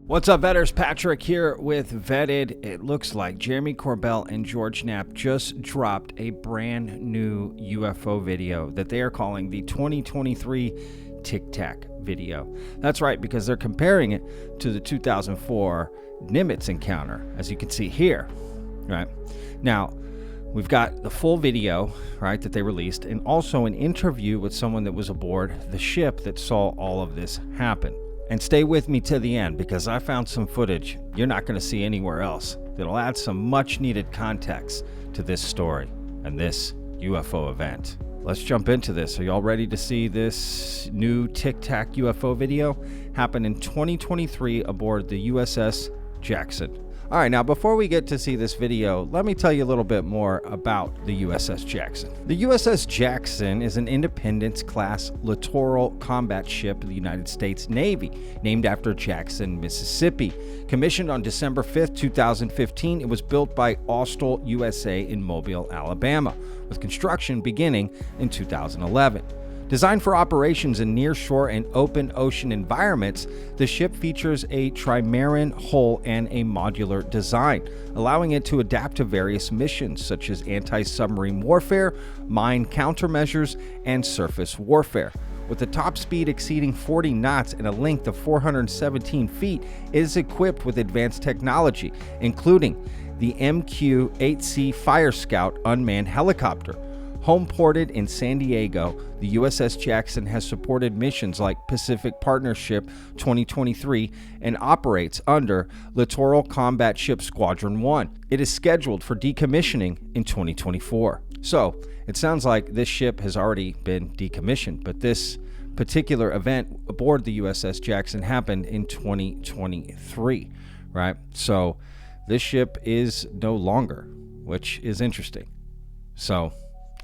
What's up, vetters? Patrick here with Vetted. It looks like Jeremy Corbell and George Knapp just dropped a brand new UFO video that they are calling the 2023 Tic-Tac video. That's right, because they're comparing it to the 2004 Nimitz encounter, as you can see here. Right now, we've got the full video, right, that they released, and also an interview with someone that was aboard the ship that saw all of this happen. And stay with me to the end, because I found some footage you're not going to see anywhere else that'll add some much needed context to this story and this UFO event. Let's jump into this. Are y'all ready to see this new Tic-Tac UFO video? Happened in 2023 aboard the USS Jackson. All right, now before we get to see this video, let me tell you a little bit more about the USS Jackson. The USS Jackson is an Independence-class littoral combat ship of the United States Navy, named after Jackson, Mississippi. Commissioned on December 5th, 2015, it was built by Austal USA in Mobile, Alabama, with construction beginning in 2011. Designed for operations in near-shore and open ocean environments, the ship features a trimaran hull and a modular design, allowing it to adapt to various missions such as anti-submarine warfare, mine countermeasures, and surface warfare. With a top speed exceeding 40 knots and a length of 417 feet, it is equipped with advanced technology, including the MQ-8C Fire Scout unmanned helicopter. Homeported in San Diego, the USS Jackson has supported missions like Pacific Partnership 2023 and operates under Littoral Combat Ship Squadron 1. It is scheduled for decommissioning in 2024. So, it sounds like this ship has already been decommissioned, but this particular event aboard the USS Jackson happened in 2023, right? So, this ship is no longer, which is interesting. So,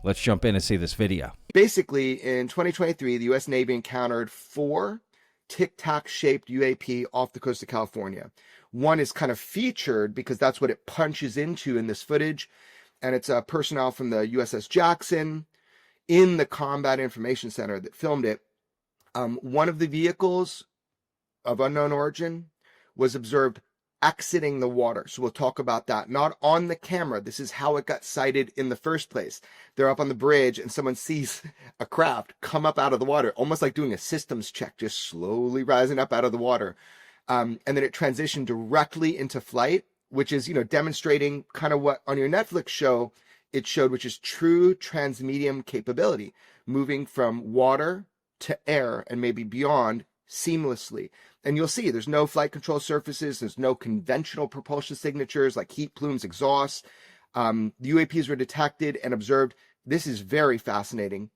let's jump in and see this video. Basically, in 2023, the U.S. Navy encountered 4 tic-tac-shaped UAP off the coast of California. One is kind of featured because that's what it punches into in this footage, and it's personnel from the USS Jackson in the Combat Information Center that filmed it. One of the vehicles of unknown origin was observed exiting the water. So we'll talk about that. Not on the camera. This is how it got sighted in the first place. They're up on the bridge and someone sees a craft come up out of the water, almost like doing a systems check, just slowly rising up out of the water. And then it transitioned directly into flight, which is, demonstrating kind of what on your Netflix show it showed, which is true transmedium capability, moving from water to air and maybe beyond seamlessly. And you'll see there's no flight control surfaces. There's no conventional propulsion signatures like heat plumes, exhausts. The UAPs were detected and observed. This is very fascinating,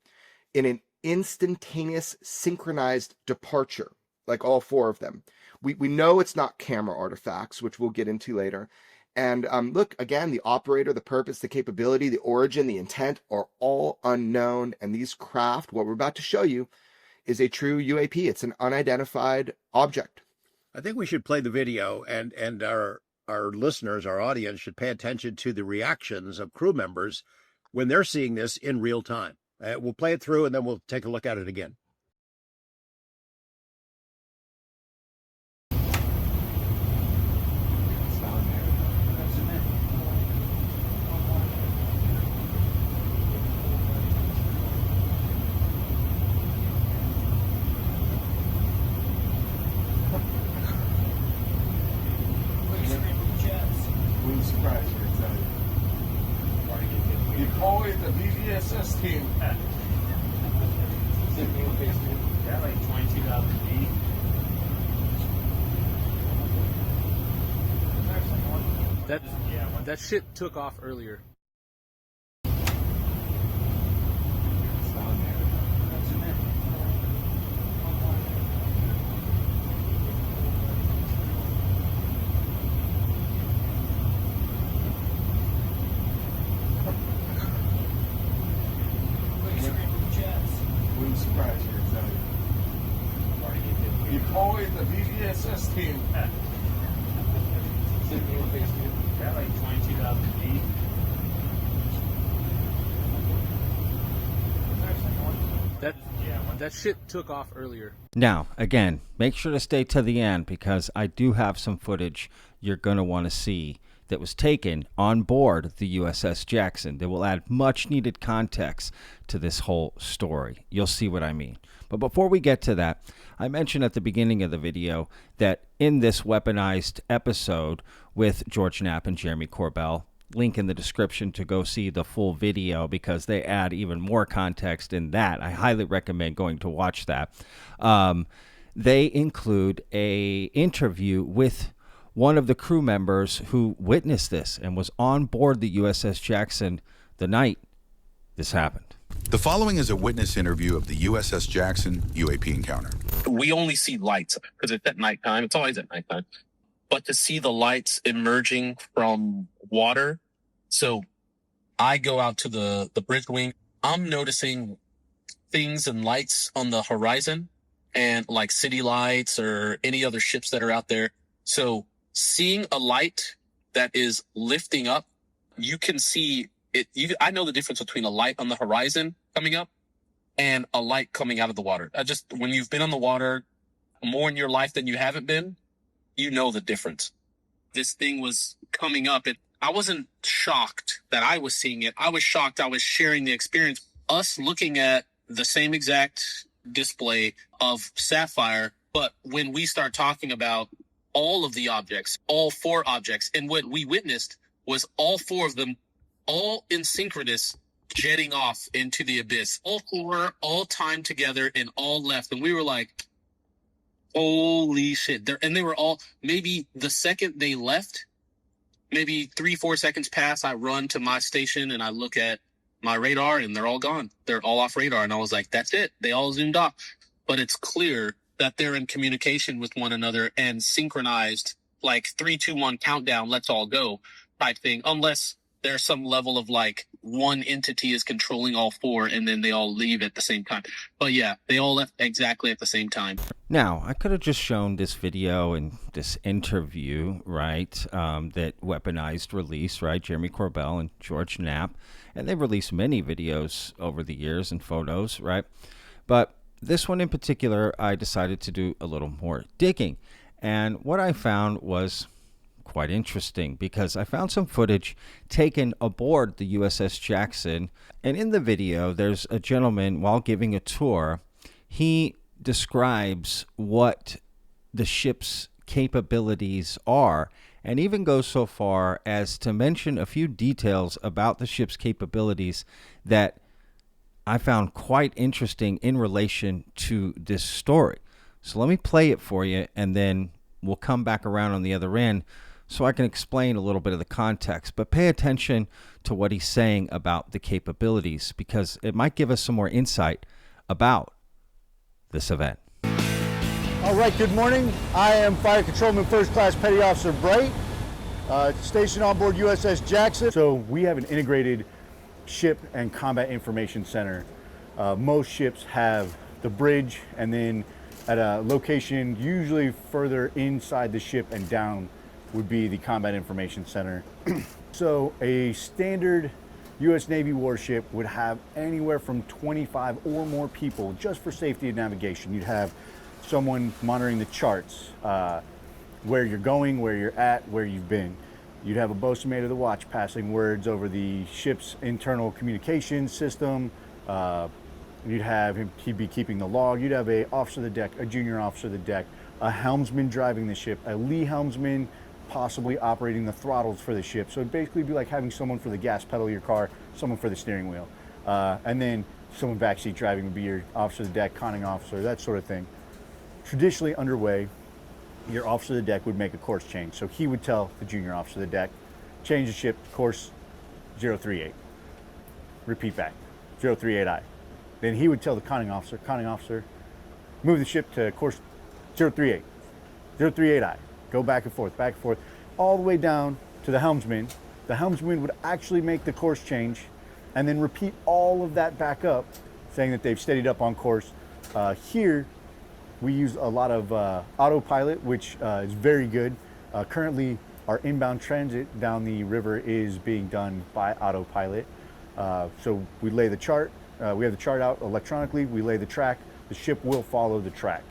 in an instantaneous synchronized departure, like all 4 of them. We know it's not camera artifacts, which we'll get into later. And look, again, the operator, the purpose, the capability, the origin, the intent are all unknown. And these craft, what we're about to show you, is a true UAP. It's an unidentified object. I think we should play the video, and our listeners, our audience, should pay attention to the reactions of crew members when they're seeing this in real time. We'll play it through, and then we'll take a look at it again. You call it the VVSS team. Yeah, like 22,000 feet. That shit took off earlier. You call it the VVSS team. Yeah, like 22,000 feet. That shit took off earlier. Now, again, make sure to stay to the end because I do have some footage you're going to want to see that was taken on board the USS Jackson that will add much needed context to this whole story. You'll see what I mean. But before we get to that, I mentioned at the beginning of the video that in this Weaponized episode with George Knapp and Jeremy Corbell, link in the description to go see the full video because they add even more context in that. I highly recommend going to watch that. They include a interview with one of the crew members who witnessed this and was on board the USS Jackson the night this happened. The following is a witness interview of the USS Jackson UAP encounter. We only see lights because it's at nighttime. It's always at nighttime. But to see the lights emerging from water. So I go out to the bridge wing. I'm noticing things and lights on the horizon and like city lights or any other ships that are out there. So seeing a light that is lifting up, you can see it. I know the difference between a light on the horizon coming up and a light coming out of the water. When you've been on the water more in your life than you haven't been, you know the difference. This thing was coming up. I wasn't shocked that I was seeing it. I was shocked I was sharing the experience. Us looking at the same exact display of Sapphire, but when we start talking about all of the objects, all four objects, and what we witnessed was all four of them, all in synchronous, jetting off into the abyss. All four, all timed together, and all left. And we were like, holy shit. They were all, maybe the second they left, maybe 3-4 seconds pass, I run to my station and I look at my radar and they're all gone. They're all off radar. And I was like, that's it. They all zoomed off. But it's clear that they're in communication with one another and synchronized, like 3, 2, 1 countdown, let's all go type thing, unless there's some level of like one entity is controlling all four and then they all leave at the same time. But yeah, they all left exactly at the same time. Now, I could have just shown this video and this interview, right, that Weaponized released, right, Jeremy Corbell and George Knapp, and they've released many videos over the years and photos, right? But this one in particular, I decided to do a little more digging. And what I found was quite interesting because I found some footage taken aboard the USS Jackson. And in the video, there's a gentleman, while giving a tour, he describes what the ship's capabilities are and even goes so far as to mention a few details about the ship's capabilities that I found quite interesting in relation to this story. So let me play it for you and then we'll come back around on the other end so I can explain a little bit of the context. But pay attention to what he's saying about the capabilities because it might give us some more insight about this event. All right, good morning. I am Fire Controlman First Class Petty Officer Bright, stationed on board USS Jackson. So we have an integrated ship and combat information center. Most ships have the bridge and then at a location usually further inside the ship and down would be the combat information center. So a standard U.S. Navy warship would have anywhere from 25 or more people just for safety and navigation. You'd have someone monitoring the charts, where you're going, where you're at, where you've been. You'd have a boatswain of the watch passing words over the ship's internal communication system. You'd have him, he'd be keeping the log. You'd have a officer of the deck, a junior officer of the deck, a helmsman driving the ship, a lee helmsman possibly operating the throttles for the ship. So it'd basically be like having someone for the gas pedal of your car, someone for the steering wheel. And then someone backseat driving would be your officer of the deck, conning officer, that sort of thing. Traditionally underway, your officer of the deck would make a course change. So he would tell the junior officer of the deck, change the ship, course 038. Repeat back, 038I. Then he would tell the conning officer, move the ship to course 038, 038I. Go back and forth, all the way down to the helmsman. The helmsman would actually make the course change and then repeat all of that back up, saying that they've steadied up on course. Here, we use a lot of autopilot, which is very good. Currently, our inbound transit down the river is being done by autopilot. So we lay the chart, we have the chart out electronically. We lay the track. The ship will follow the track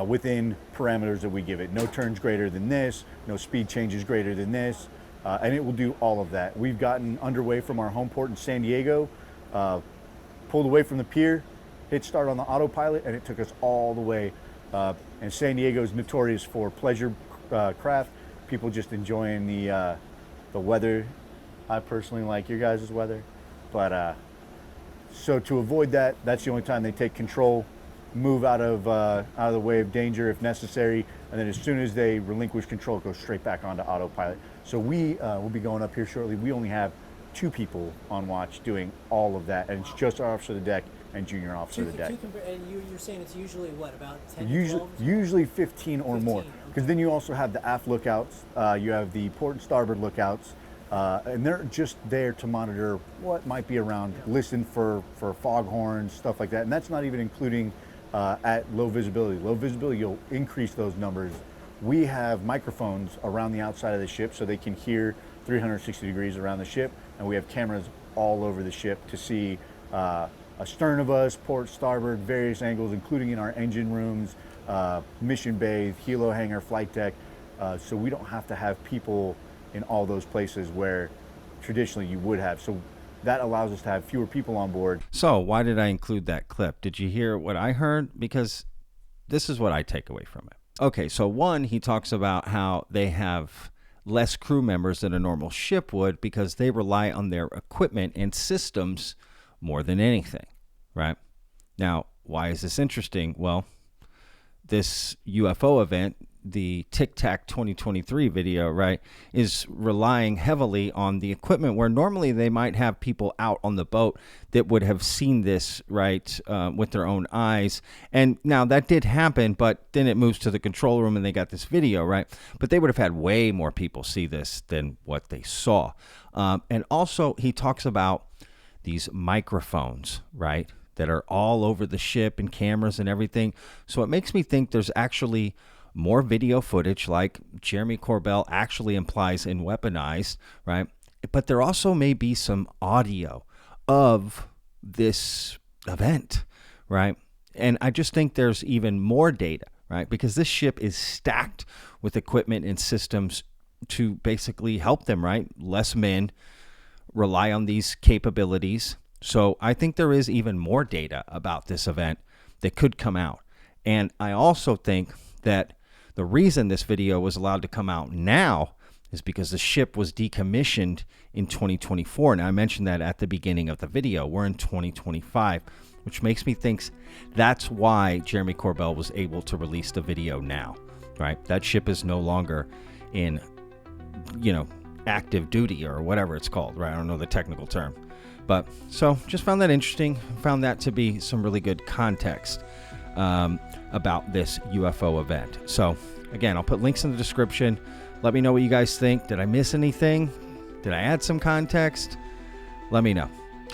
within parameters that we give it. No turns greater than this. No speed changes greater than this. And it will do all of that. We've gotten underway from our home port in San Diego, pulled away from the pier, hit start on the autopilot, and it took us all the way. And San Diego is notorious for pleasure craft, people just enjoying the weather. I personally like your guys' weather, but so to avoid that, that's the only time they take control, move out of the way of danger if necessary, and then as soon as they relinquish control, it goes straight back onto autopilot. So we will be going up here shortly. We only have 2 people on watch doing all of that, and it's just our officer of the deck and junior officer of the deck. And you're saying it's usually what, about 10 usually 15 or more, because then you also have the aft lookouts, you have the port and starboard lookouts, and they're just there to monitor what might be around, listen for foghorns, stuff like that, and that's not even including at low visibility. Low visibility, you'll increase those numbers. We have microphones around the outside of the ship so they can hear 360 degrees around the ship, and we have cameras all over the ship to see astern of us, port, starboard, various angles, including in our engine rooms, mission bay, helo hangar, flight deck, so we don't have to have people in all those places where traditionally you would have. So that allows us to have fewer people on board. So why did I include that clip? Did you hear what I heard? Because this is what I take away from it. Okay, so one, he talks about how they have less crew members than a normal ship would because they rely on their equipment and systems more than anything, right? Now, why is this interesting? Well, this UFO event, the Tic-Tac 2023 video, right, is relying heavily on the equipment where normally they might have people out on the boat that would have seen this, right, with their own eyes. And now that did happen, but then it moves to the control room and they got this video, right? But they would have had way more people see this than what they saw. And also he talks about these microphones, right, that are all over the ship and cameras and everything. So it makes me think there's actually more video footage like Jeremy Corbell actually implies in Weaponized, right? But there also may be some audio of this event, right? And I just think there's even more data, right? Because this ship is stacked with equipment and systems to basically help them, right? Less men rely on these capabilities. So I think there is even more data about this event that could come out. And I also think that the reason this video was allowed to come out now is because the ship was decommissioned in 2024. And I mentioned that at the beginning of the video. We're in 2025, which makes me think that's why Jeremy Corbell was able to release the video now, right? That ship is no longer in, active duty or whatever it's called, right? I don't know the technical term. But so just found that interesting, found that to be some really good context about this UFO event. So again, I'll put links in the description. Let me know what you guys think. Did I miss anything? Did I add some context? Let me know.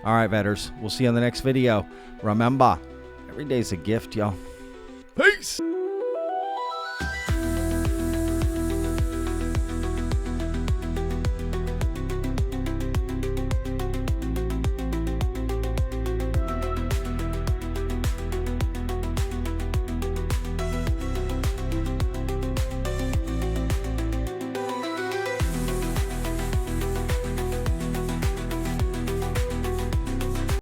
All right, vetters, we'll see you on the next video. Remember, every day's a gift, y'all. Peace.